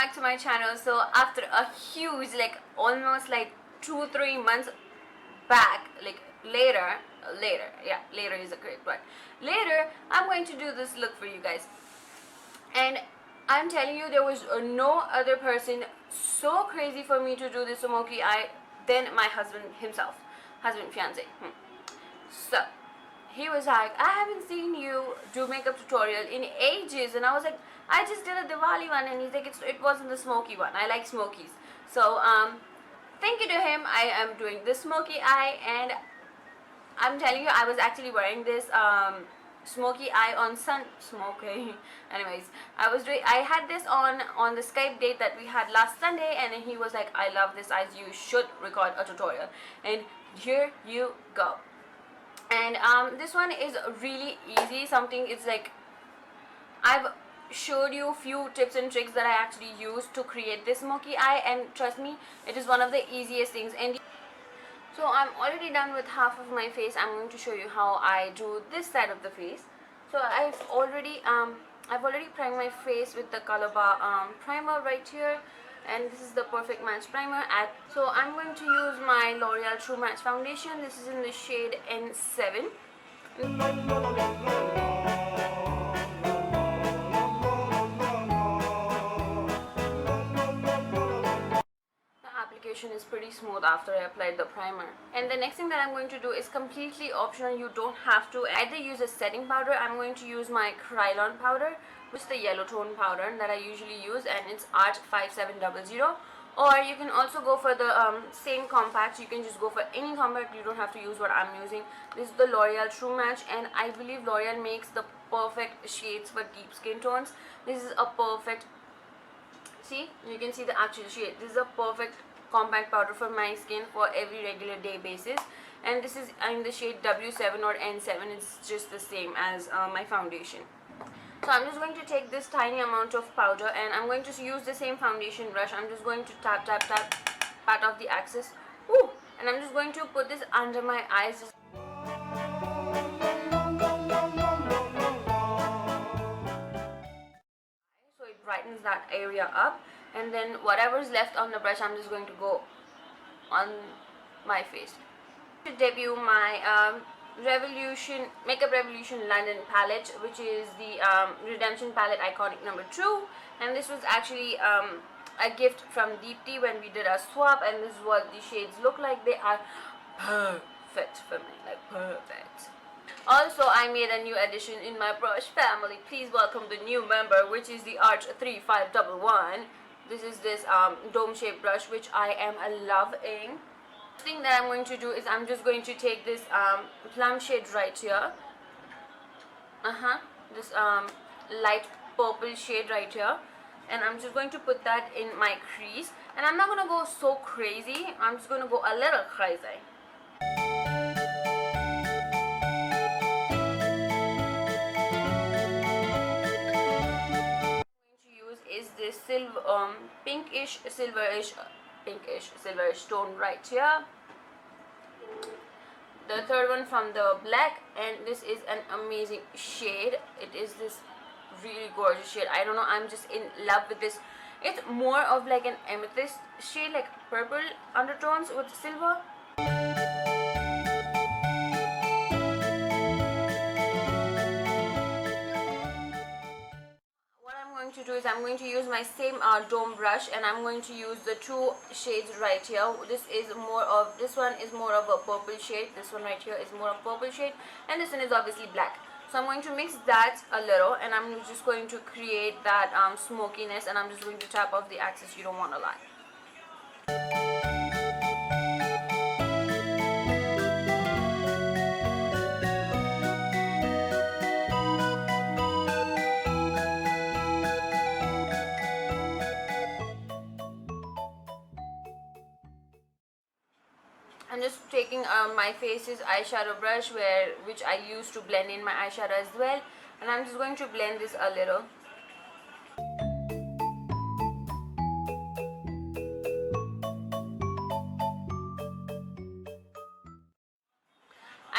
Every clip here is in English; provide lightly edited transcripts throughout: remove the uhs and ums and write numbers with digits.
back to my channel. So after a huge, like almost like 2-3 months back, like later, later is a correct word. Later, I'm going to do this look for you guys, and I'm telling you, there was no other person so crazy for me to do this smoky eye than my husband himself, fiance. So he was like, I haven't seen you do makeup tutorial in ages, and I was like, I just did a Diwali one, and he's like, it wasn't the smoky one. I like smokies. So thank you to him, I am doing this smoky eye, and I'm telling you, I was actually wearing this smoky eye on smoky. Anyways, I had this on the Skype date that we had last Sunday, and then he was like, I love this eyes, you should record a tutorial, and here you go. And this one is really easy. It's like I've showed you a few tips and tricks that I actually use to create this smoky eye, and trust me, it is one of the easiest things. And so I'm already done with half of my face. I'm going to show you how I do this side of the face. So I've already primed my face with the Color Bar primer right here, and this is the Perfect Match primer. So I'm going to use my L'Oreal True Match foundation. This is in the shade N7. Application is pretty smooth after I applied the primer. And the next thing that I'm going to do is completely optional. You don't have to either use a setting powder. I'm going to use my Krylon powder, which is the yellow tone powder that I usually use, and it's Art 5700. Or you can also go for the same compact. You can just go for any compact. You don't have to use what I'm using. This is the L'Oreal True Match, and I believe L'Oreal makes the perfect shades for deep skin tones. This is a perfect, see, you can see the actual shade. This is a perfect compact powder for my skin for every regular day basis, and this is in the shade W7 or N7. It's just the same as my foundation. So I'm just going to take this tiny amount of powder, and I'm going to use the same foundation brush. I'm just going to tap pat off the excess. Woo! And I'm just going to put this under my eyes. So it brightens that area up, and then whatever's left on the brush, I'm just going to go on my face. To debut my Makeup Revolution London palette, which is the Redemption palette Iconic number 2, and this was actually a gift from Deepti when we did a swap, and this is what the shades look like. They are perfect for me, like perfect. Also, I made a new addition in my brush family. Please welcome the new member, which is the Arch 3511. This is this dome shaped brush, which I am loving. The thing that I'm going to do is I'm just going to take this plum shade right here, this light purple shade right here, and I'm just going to put that in my crease. And I'm not going to go so crazy, I'm just going to go a little crazy. Is this pinkish silverish tone right here. The third one from the black, and this is an amazing shade. It is this really gorgeous shade. I don't know, I'm just in love with this. It's more of like an amethyst shade, like purple undertones with silver. To do is I'm going to use my same dome brush, and I'm going to use the two shades right here. This one is more of a purple shade, this one right here is more of purple shade, and this one is obviously black. So I'm going to mix that a little, and I'm just going to create that smokiness, and I'm just going to tap off the excess. You don't want to lie. I'm just taking my face's eyeshadow brush, which I use to blend in my eyeshadow as well, and I'm just going to blend this a little.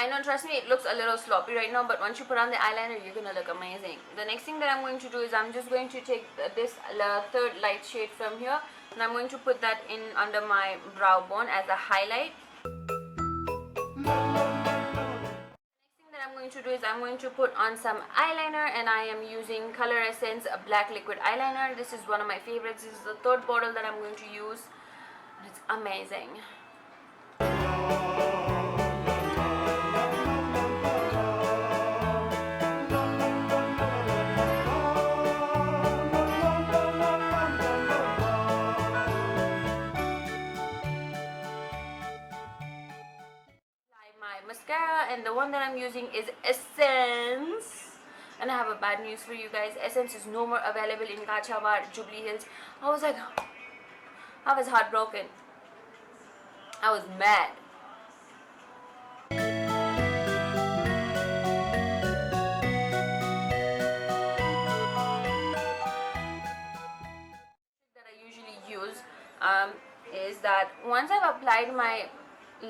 I know, trust me, it looks a little sloppy right now, but once you put on the eyeliner, you're gonna look amazing. The next thing that I'm going to do is I'm just going to take this third light shade from here, and I'm going to put that in under my brow bone as a highlight. Next thing that I'm going to do is I'm going to put on some eyeliner, and I am using Color Essence Black Liquid Eyeliner. This is one of my favorites. This is the third bottle that I'm going to use. It's amazing. Mascara, and the one that I'm using is Essence, and I have a bad news for you guys. Essence is no more available in Kachawar, Jubilee Hills. I was heartbroken. I was mad. That I usually use is that once I've applied my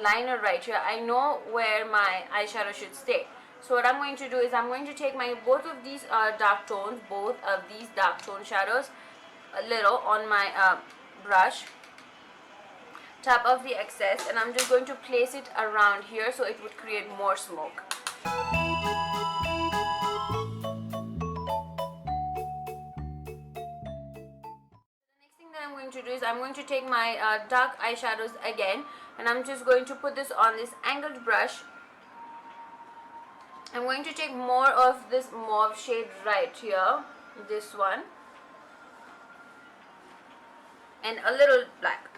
liner right here, I know where my eyeshadow should stay. So what I'm going to do is I'm going to take both of these dark tone shadows a little on my brush, tap off the excess, and I'm just going to place it around here so it would create more smoke. I'm going to do is I'm going to take my dark eyeshadows again, and I'm just going to put this on this angled brush. I'm going to take more of this mauve shade right here, this one, and a little black.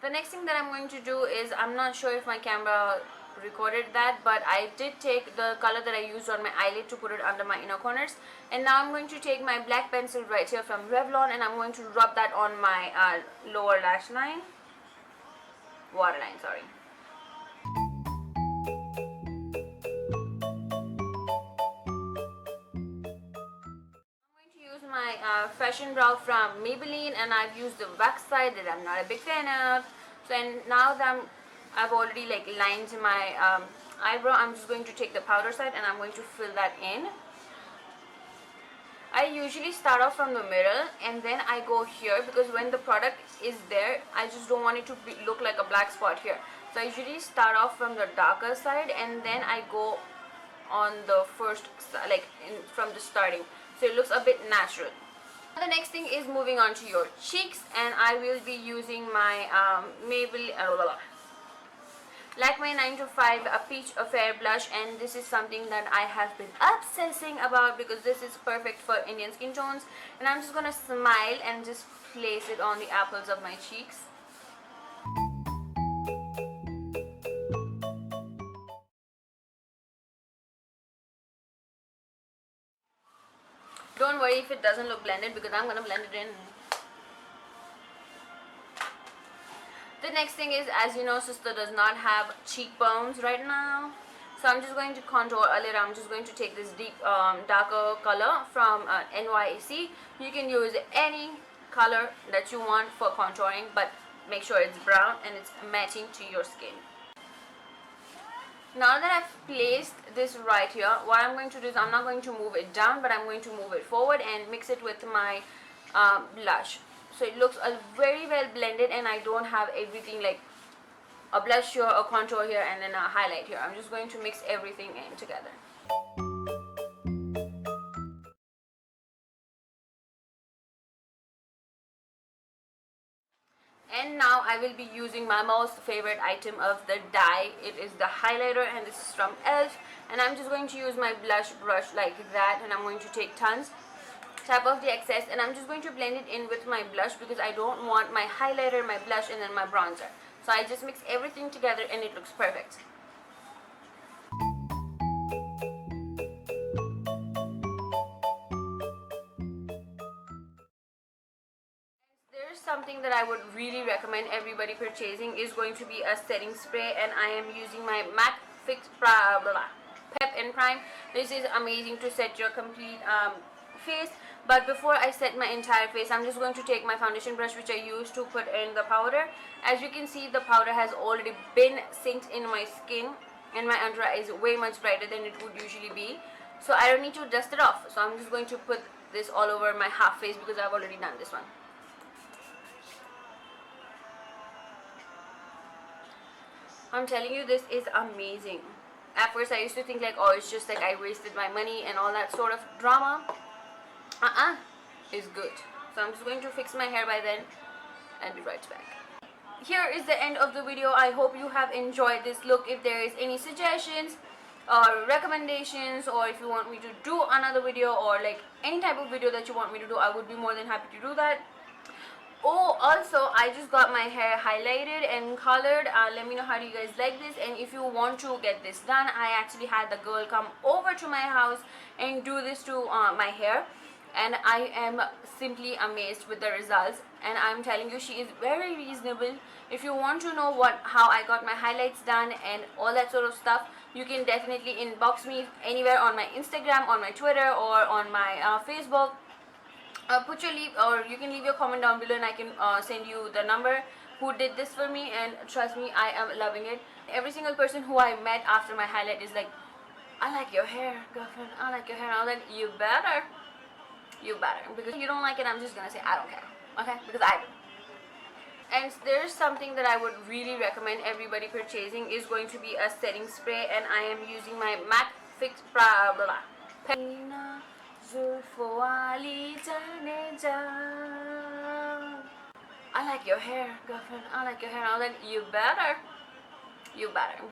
The next thing that I'm going to do is, I'm not sure if my camera recorded that, but I did take the color that I used on my eyelid to put it under my inner corners, and now I'm going to take my black pencil right here from Revoultion, and I'm going to rub that on my lower lash line, waterline, sorry. I'm going to use my Fashion Brow from Maybelline, and I've used the wax side that I'm not a big fan of. So, and now that I've already lined my eyebrow, I'm just going to take the powder side and I'm going to fill that in. I usually start off from the middle and then I go here, because when the product is there, I just don't want it to look like a black spot here. So I usually start off from the darker side and then I go on the first, from the starting, so it looks a bit natural. The next thing is moving on to your cheeks, and I will be using my Maybelline Lakme 925 Peach Affair blush, and this is something that I have been obsessing about because this is perfect for Indian skin tones. And I'm just gonna smile and just place it on the apples of my cheeks. Don't worry if it doesn't look blended, because I'm gonna blend it in. The next thing is, as you know, sister does not have cheekbones right now, so I'm just going to contour a little. I'm just going to take this deep darker color from NYC. You can use any color that you want for contouring, but make sure it's brown and it's matching to your skin. Now that I've placed this right here, what I'm going to do is I'm not going to move it down, but I'm going to move it forward and mix it with my blush. So it looks very well blended, and I don't have everything like a blush here, a contour here, and then a highlight here. I'm just going to mix everything in together. And now I will be using my most favorite item of the day. It is the highlighter, and this is from e.l.f. And I'm just going to use my blush brush like that, and I'm going to take tons, tap off the excess, and I'm just going to blend it in with my blush because I don't want my highlighter, my blush, and then my bronzer. So I just mix everything together and it looks perfect. There's something that I would really recommend everybody purchasing is going to be a setting spray, and I am using my MAC Fix Pep and Prime. This is amazing to set your complete face, But before I set my entire face, I'm just going to take my foundation brush, which I used to put in the powder. As you can see, the powder has already been synced in my skin, and my under eye is way much brighter than it would usually be. So I don't need to dust it off. So I'm just going to put this all over my half face because I've already done this one. I'm telling you, this is amazing. At first I used to think like, oh, it's just like I wasted my money and all that sort of drama. It's good. So I'm just going to fix my hair by then and be right back. Here is the end of the video. I hope you have enjoyed this look. If there is any suggestions or recommendations, or if you want me to do another video, or like any type of video that you want me to do, I would be more than happy to do that. Oh, also I just got my hair highlighted and colored. Let me know how do you guys like this, and if you want to get this done, I actually had the girl come over to my house and do this to my hair, and I am simply amazed with the results. And I'm telling you, she is very reasonable. If you want to know how I got my highlights done and all that sort of stuff, you can definitely inbox me anywhere on my Instagram, on my Twitter, or on my Facebook. You can leave your comment down below, and I can send you the number who did this for me, and trust me, I am loving it. Every single person who I met after my highlight is like, I like your hair, girlfriend, I like your hair. And I was like, you better, because if you don't like it, I'm just gonna say I don't care, okay, because I do. And there's something that I would really recommend everybody purchasing, is going to be a setting spray, and I am using my MAC Fix I like your hair, girlfriend, I like your hair. And I was like, you better.